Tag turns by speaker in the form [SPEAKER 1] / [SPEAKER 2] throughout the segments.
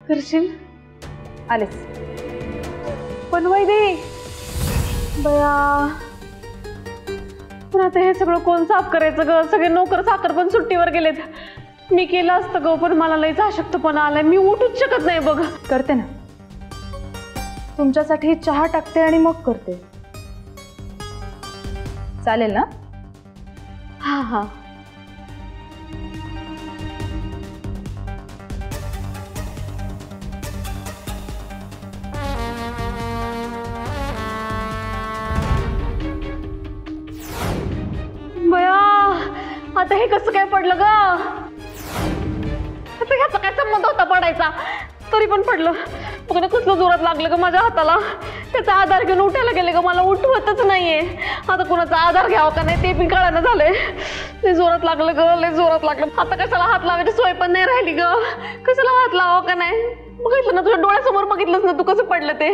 [SPEAKER 1] करशील?
[SPEAKER 2] आलेच.
[SPEAKER 1] पण वैदे बया, पण आता हे सगळं कोण साफ करायचं ग? सगळे नोकर चाकर पण सुट्टीवर गेलेत. मी केलं असतं ग, पण मला लईच अशक्तपणा आलाय. मी उठूच शकत नाही बघ.
[SPEAKER 2] करते ना, तुमच्यासाठी चहा टाकते आणि मग करते. चालेल ना?
[SPEAKER 1] हा हा. बया, आता हे कसं काय पडलं ग? आता ह्याचा काय संबंध होता पडायचा? तरी पण पडलं. बघ ना कसलं जोरात लागलं ग माझ्या हाताला. त्याचा आधार घेऊन उठायला गेले ग, मला उठवतच नाहीये. आता कोणाचा आधार घ्यावा का नाही ते पण कळायला झालंय. लय जोरात लागलं ग, लय जोरात लागलं. आता कशाला हात लावायची सोय पण नाही राहिली ग. कशाला हात लावा का नाही? बघितलं ना, तुझ्या डोळ्यासमोर बघितलंच ना तू कसं पडलं ते.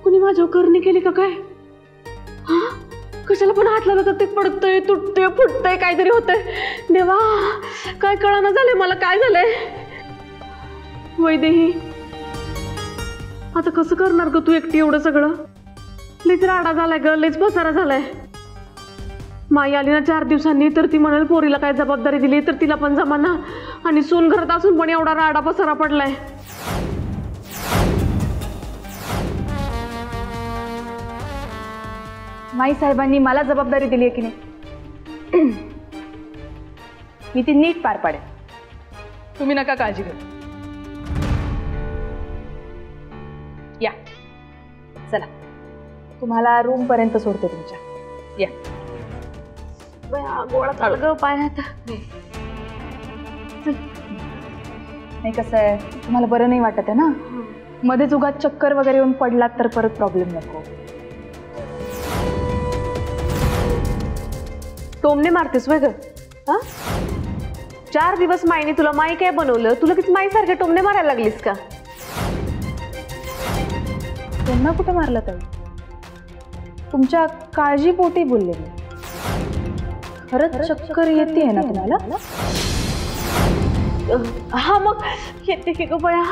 [SPEAKER 1] कुणी माझ्यावर करणी केली का काय? कशाला पण हात लावला तर ते पडतंय, तुटतंय, फुटतंय, काहीतरी होतंय. देवा, काय कळना झालंय मला, काय झालंय? वैदेही, आता कसं करणार ग तू एकटी एवढं सगळं? लईच राडा झालाय ग, लईच पसारा झालाय. माई आली ना 4 दिवसांनी तर ती म्हणाल पोरीला काय जबाबदारी दिली तर तिला पण जमाना, आणि सून घरात असून पण एवढा राडा पसारा पडलाय.
[SPEAKER 2] माई साहेबांनी मला जबाबदारी दिली आहे की नाही, मी ती नीट पार पाडेन. तुम्ही नका काळजी करू. या, चला तुम्हाला रूम पर्यंत सोडते तुमच्या. या.
[SPEAKER 1] गोळा चाल ग पायात.
[SPEAKER 2] नाही कसं आहे, तुम्हाला बरं नाही वाटत आहे ना, मध्येच उगाच चक्कर वगैरे येऊन पडलात तर परत प्रॉब्लेम नको.
[SPEAKER 1] टोमने मारतेस वय ग? 4 दिवस माईने तुला माई काय बनवलं? तुला किती माई सारखे टोमने मारायला लागलीस का?
[SPEAKER 2] त्यांना कुठं मारलं ताई? तुमच्या काळजीपोटी बोलले मी. खरंच चक्कर येते ना तुम्हाला?
[SPEAKER 1] हा मग येते की ग बया,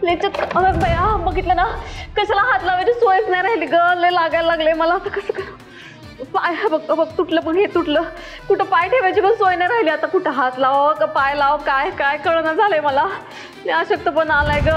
[SPEAKER 1] लय चक्कर. बया बघितलं ना, कशाला हात लावायची सोयच नाही राहिली ग, लय लागायला लागले मला. आता कसं कर? पाय बघ बघ, तुटलं पण हे तुटलं. कुठं पाय ठेवायची पण सोय नाही राहिली. आता कुठं हात लावा का पाय लाव, काय काय कळना झालंय मला. अशक्तपणा आलाय ग.